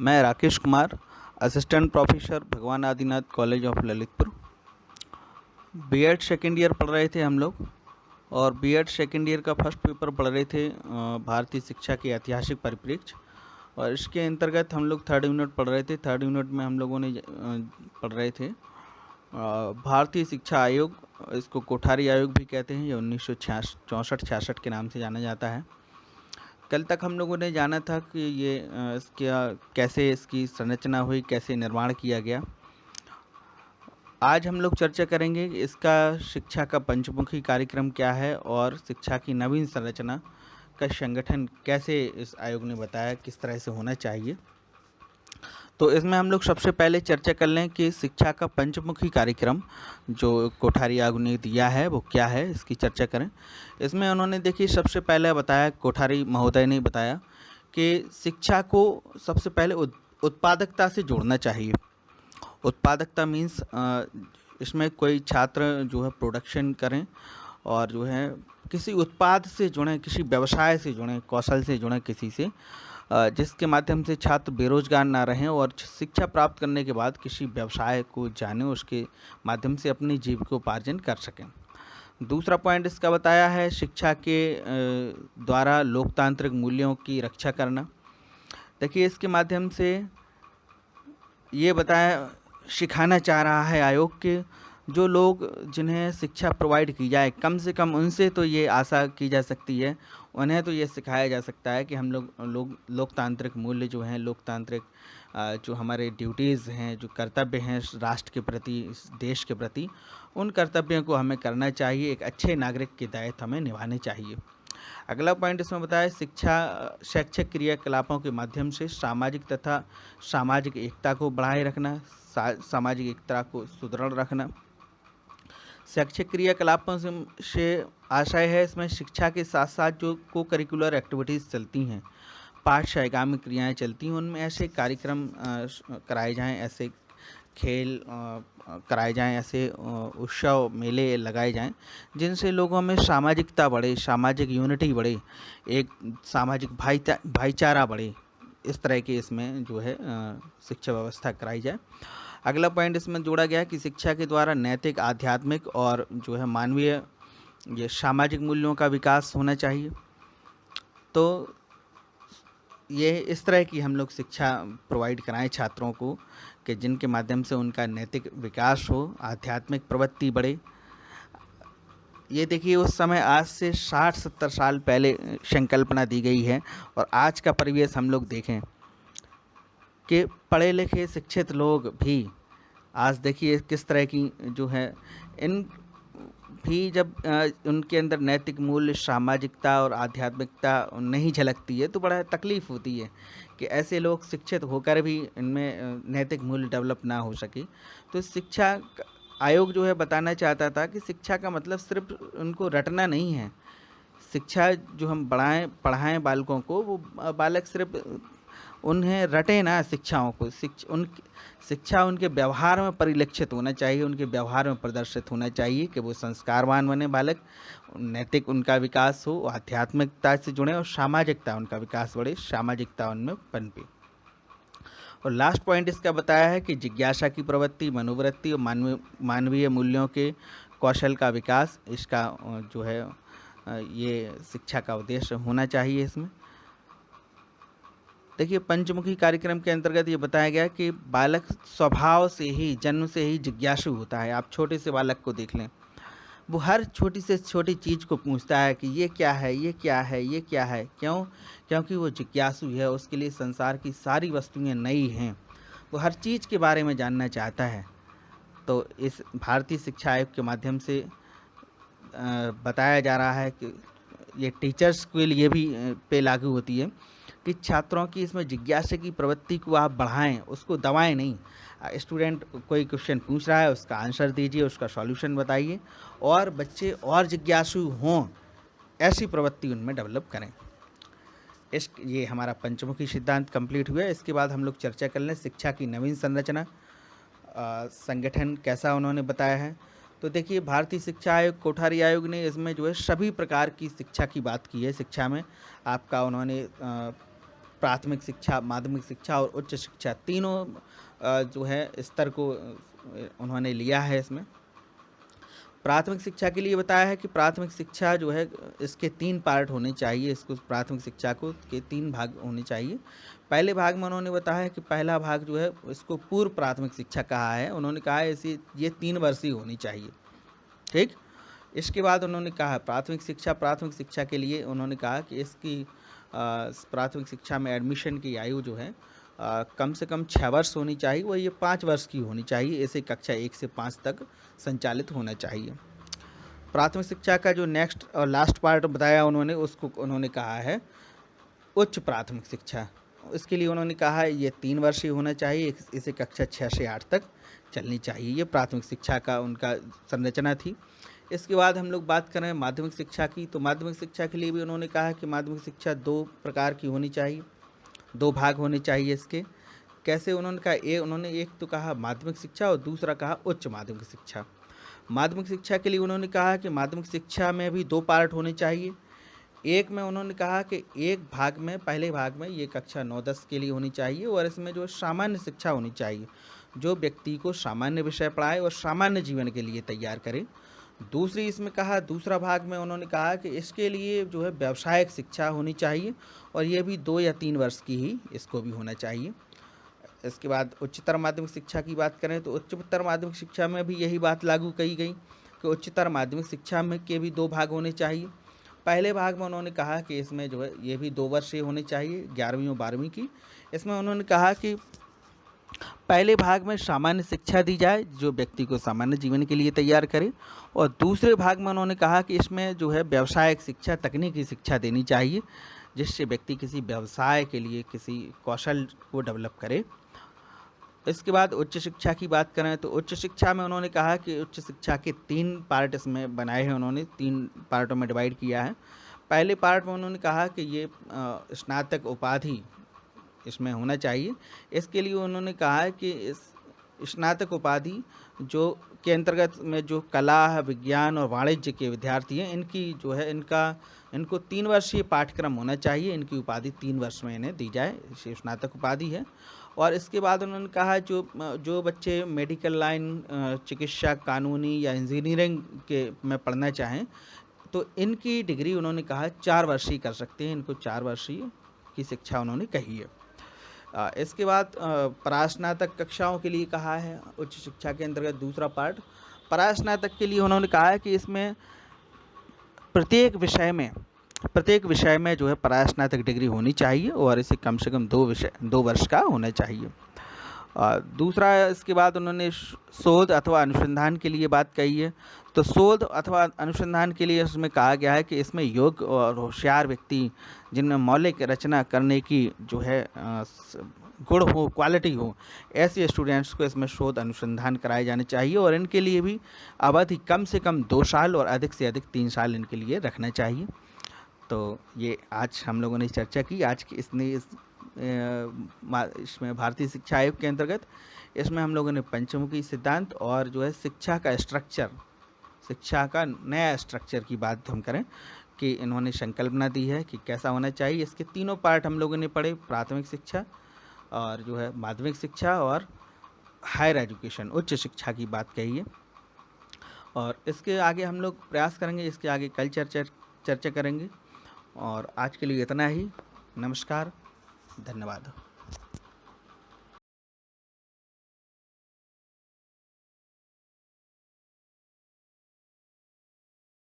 मैं Rakesh Kumar, assistant professor Bhagwan Adinath college of Lalitpur. BEd second year पढ़ रहे थे हम लोग और बीएड सेकेंड ईयर का फर्स्ट पेपर पढ़ रहे थे भारतीय शिक्षा के ऐतिहासिक परिप्रेक्ष्य। और इसके अंतर्गत हम लोग थर्ड यूनिट पढ़ रहे थे। थर्ड यूनिट में हम लोगों ने पढ़ रहे थे भारतीय शिक्षा आयोग, इसको कोठारी आयोग भी कहते हैं। ये 1964-66 के नाम से जाना जाता है। कल तक हम लोगों ने जाना था कि ये कैसे इसकी संरचना हुई, कैसे निर्माण किया गया। आज हम लोग चर्चा करेंगे कि इसका शिक्षा का पंचमुखी कार्यक्रम क्या है और शिक्षा की नवीन संरचना का संगठन कैसे इस आयोग ने बताया किस तरह से होना चाहिए। तो इसमें हम लोग सबसे पहले चर्चा कर लें कि शिक्षा का पंचमुखी कार्यक्रम जो कोठारी आयोग ने दिया है वो क्या है, इसकी चर्चा करें। इसमें उन्होंने देखिए सबसे पहले बताया, कोठारी महोदय ने बताया कि शिक्षा को सबसे पहले उत्पादकता से जोड़ना चाहिए। उत्पादकता मीन्स इसमें कोई छात्र जो है प्रोडक्शन करें और जो है किसी उत्पाद से जुड़ें, किसी व्यवसाय से जुड़ें, कौशल से जुड़ें किसी से, जिसके माध्यम से छात्र बेरोजगार ना रहें और शिक्षा प्राप्त करने के बाद किसी व्यवसाय को जानें, उसके माध्यम से अपनी जीविकोपार्जन कर सकें। दूसरा पॉइंट इसका बताया है शिक्षा के द्वारा लोकतांत्रिक मूल्यों की रक्षा करना। देखिए इसके माध्यम से ये बताया, सिखाना चाह रहा है आयोग के जो लोग जिन्हें शिक्षा प्रोवाइड की जाए, कम से कम उनसे तो ये आशा की जा सकती है, उन्हें तो ये सिखाया जा सकता है कि हम लोग लोकतांत्रिक मूल्य जो हैं, लोकतांत्रिक जो हमारे ड्यूटीज़ हैं, जो कर्तव्य हैं राष्ट्र के प्रति, इस देश के प्रति, उन कर्तव्यों को हमें करना चाहिए। एक अच्छे नागरिक के दायित्व हमें निभाने चाहिए। अगला पॉइंट इसमें बताया शिक्षा शैक्षिक क्रियाकलापों के माध्यम से सामाजिक तथा सामाजिक एकता को बढ़ाए रखना, सामाजिक एकता को सुदृढ़ रखना। शैक्षिक क्रियाकलापों से आशय है इसमें शिक्षा के साथ साथ जो को करिकुलर एक्टिविटीज़ चलती हैं, पाठ्यगामी क्रियाएं चलती हैं, उनमें ऐसे कार्यक्रम कराए जाएं, ऐसे खेल कराए जाएं, ऐसे उत्सव मेले लगाए जाएं जिनसे लोगों में सामाजिकता बढ़े, सामाजिक यूनिटी बढ़े, एक सामाजिक भाईचारा बढ़े। इस तरह के इसमें जो है शिक्षा व्यवस्था कराई जाए। अगला पॉइंट इसमें जोड़ा गया कि शिक्षा के द्वारा नैतिक, आध्यात्मिक और जो है मानवीय, ये सामाजिक मूल्यों का विकास होना चाहिए। तो ये इस तरह की हम लोग शिक्षा प्रोवाइड कराएं छात्रों को कि जिनके माध्यम से उनका नैतिक विकास हो, आध्यात्मिक प्रवृत्ति बढ़े। ये देखिए उस समय आज से 60-70 साल पहले संकल्पना दी गई है और आज का परिवेश हम लोग देखें कि पढ़े लिखे शिक्षित लोग भी आज देखिए किस तरह की जो है इन भी जब उनके अंदर नैतिक मूल्य, सामाजिकता और आध्यात्मिकता नहीं झलकती है तो बड़ा तकलीफ़ होती है कि ऐसे लोग शिक्षित होकर भी इनमें नैतिक मूल्य डेवलप ना हो सके। तो शिक्षा आयोग जो है बताना चाहता था कि शिक्षा का मतलब सिर्फ उनको रटना नहीं है। शिक्षा जो हम पढ़ाएं बालकों को, वो बालक सिर्फ उन्हें रटे ना शिक्षाओं को, शिक्षा उनके व्यवहार में परिलक्षित होना चाहिए, उनके व्यवहार में प्रदर्शित होना चाहिए कि वो संस्कारवान बने बालक, नैतिक उनका विकास हो, आध्यात्मिकता से जुड़े और सामाजिकता उनका विकास बढ़े, सामाजिकता उनमें पनपे। और लास्ट पॉइंट इसका बताया है कि जिज्ञासा की प्रवृत्ति, मनोवृत्ति और मानवीय मूल्यों के कौशल का विकास, इसका जो है ये शिक्षा का उद्देश्य होना चाहिए। इसमें देखिए पंचमुखी कार्यक्रम के अंतर्गत ये बताया गया कि बालक स्वभाव से ही, जन्म से ही जिज्ञासु होता है। आप छोटे से बालक को देख लें, वो हर छोटी से छोटी चीज़ को पूछता है कि ये क्या है, ये क्या है, ये क्या है। क्यों? क्योंकि वो जिज्ञासु है, उसके लिए संसार की सारी वस्तुएं नई हैं, वो हर चीज़ के बारे में जानना चाहता है। तो इस भारतीय शिक्षा आयोग के माध्यम से बताया जा रहा है कि ये टीचर्स के लिए भी पे लागू होती है कि छात्रों की इसमें जिज्ञासा की प्रवृत्ति को आप बढ़ाएं, उसको दबाएं नहीं। स्टूडेंट कोई क्वेश्चन पूछ रहा है, उसका आंसर दीजिए, उसका सॉल्यूशन बताइए और बच्चे और जिज्ञासु हों, ऐसी प्रवृत्ति उनमें डेवलप करें। ये हमारा पंचमुखी सिद्धांत कंप्लीट हुआ है। इसके बाद हम लोग चर्चा कर लें शिक्षा की नवीन संरचना, संगठन कैसा उन्होंने बताया है। तो देखिए भारतीय शिक्षा आयोग, कोठारी आयोग ने इसमें जो है सभी प्रकार की शिक्षा की बात की है। शिक्षा में आपका उन्होंने प्राथमिक शिक्षा, माध्यमिक शिक्षा और उच्च शिक्षा तीनों जो है स्तर को उन्होंने लिया है। इसमें प्राथमिक शिक्षा के लिए बताया है कि प्राथमिक शिक्षा जो है इसके 3 पार्ट होने चाहिए, इसको प्राथमिक शिक्षा को के 3 भाग होने चाहिए। पहले भाग में उन्होंने बताया है कि पहला भाग जो है इसको पूर्व प्राथमिक शिक्षा कहा है। उन्होंने कहा है ये 3 वर्षीय होनी चाहिए, ठीक। इसके बाद उन्होंने कहा प्राथमिक शिक्षा के लिए उन्होंने कहा कि इसकी प्राथमिक शिक्षा में एडमिशन की आयु जो है कम से कम 6 वर्ष होनी चाहिए और ये 5 वर्ष की होनी चाहिए। इसे कक्षा 1 से 5 तक संचालित होना चाहिए। प्राथमिक शिक्षा का जो नेक्स्ट और लास्ट पार्ट बताया उन्होंने, उसको उन्होंने कहा है उच्च प्राथमिक शिक्षा। इसके लिए उन्होंने कहा है ये 3 वर्षीय होना चाहिए, इसे कक्षा 6 से 8 तक चलनी चाहिए। ये प्राथमिक शिक्षा का उनका संरचना थी। इसके बाद हम लोग बात करें माध्यमिक शिक्षा की, तो माध्यमिक शिक्षा के लिए भी उन्होंने कहा है कि माध्यमिक शिक्षा 2 प्रकार की होनी चाहिए, 2 भाग होने चाहिए इसके। कैसे उन्होंने कहा, उन्होंने एक तो कहा माध्यमिक शिक्षा और दूसरा कहा उच्च माध्यमिक शिक्षा। माध्यमिक शिक्षा के लिए उन्होंने कहा कि माध्यमिक शिक्षा में भी 2 पार्ट होने चाहिए। एक में उन्होंने कहा कि एक भाग में, पहले भाग में ये कक्षा 9-10 के लिए होनी चाहिए और इसमें जो सामान्य शिक्षा होनी चाहिए, जो व्यक्ति को सामान्य विषय पढ़ाए और सामान्य जीवन के लिए तैयार करे। दूसरी इसमें कहा, दूसरा भाग में उन्होंने कहा कि इसके लिए जो है व्यावसायिक शिक्षा होनी चाहिए और ये भी 2 या 3 वर्ष की ही इसको भी होना चाहिए। इसके बाद उच्चतर माध्यमिक शिक्षा की बात करें तो उच्चतर माध्यमिक शिक्षा में भी यही बात लागू की गई कि उच्चतर माध्यमिक शिक्षा में के भी 2 भाग होने चाहिए। पहले भाग में उन्होंने कहा कि इसमें जो है ये भी 2 वर्षीय होने चाहिए, 11वीं और 12वीं की। इसमें उन्होंने कहा कि पहले भाग में सामान्य शिक्षा दी जाए जो व्यक्ति को सामान्य जीवन के लिए तैयार करे और दूसरे भाग में उन्होंने कहा कि इसमें जो है व्यावसायिक शिक्षा, तकनीकी शिक्षा देनी चाहिए जिससे व्यक्ति किसी व्यवसाय के लिए किसी कौशल को डेवलप करे। इसके बाद उच्च शिक्षा की बात करें तो उच्च शिक्षा में उन्होंने कहा कि उच्च शिक्षा के 3 पार्ट इसमें बनाए हैं, उन्होंने 3 पार्टों में डिवाइड किया है। पहले पार्ट में उन्होंने कहा कि ये स्नातक उपाधि इसमें होना चाहिए। इसके लिए उन्होंने कहा है कि इस स्नातक उपाधि जो के अंतर्गत में जो कला, विज्ञान और वाणिज्य के विद्यार्थी हैं, इनकी जो है इनको 3 वर्षीय पाठ्यक्रम होना चाहिए। इनकी उपाधि 3 वर्ष में इन्हें दी जाए, इसे स्नातक उपाधि है। और इसके बाद उन्होंने कहा जो बच्चे मेडिकल लाइन, चिकित्सा, कानूनी या इंजीनियरिंग के में पढ़ना चाहें तो इनकी डिग्री उन्होंने कहा 4 वर्षीय कर सकते हैं। इनको 4 वर्षीय की शिक्षा उन्होंने कही है। इसके बाद परास्नातक कक्षाओं के लिए कहा है उच्च शिक्षा के अंतर्गत दूसरा पार्ट। परास्नातक के लिए उन्होंने कहा है कि इसमें प्रत्येक विषय में जो है परास्नातक डिग्री होनी चाहिए और इसे कम से कम 2 वर्ष का होना चाहिए। दूसरा, इसके बाद उन्होंने शोध अथवा अनुसंधान के लिए बात कही है। तो शोध अथवा अनुसंधान के लिए इसमें कहा गया है कि इसमें योग्य और होशियार व्यक्ति जिनमें मौलिक रचना करने की जो है गुण हो, क्वालिटी हो, ऐसे स्टूडेंट्स को इसमें शोध अनुसंधान कराए जाने चाहिए और इनके लिए भी अवधि कम से कम 2 साल और अधिक से अधिक 3 साल इनके लिए रखना चाहिए। तो ये आज हम लोगों ने चर्चा की। आज की इसमें भारतीय शिक्षा आयोग के अंतर्गत इसमें हम लोगों ने पंचमुखी सिद्धांत और जो है शिक्षा का नया स्ट्रक्चर की बात हम करें कि इन्होंने संकल्पना दी है कि कैसा होना चाहिए। इसके तीनों पार्ट हम लोगों ने पढ़े, प्राथमिक शिक्षा और जो है माध्यमिक शिक्षा और हायर एजुकेशन, उच्च शिक्षा की बात कही है। और इसके आगे हम लोग प्रयास करेंगे, इसके आगे कल चर्चा करेंगे। और आज के लिए इतना ही। नमस्कार, धन्यवाद।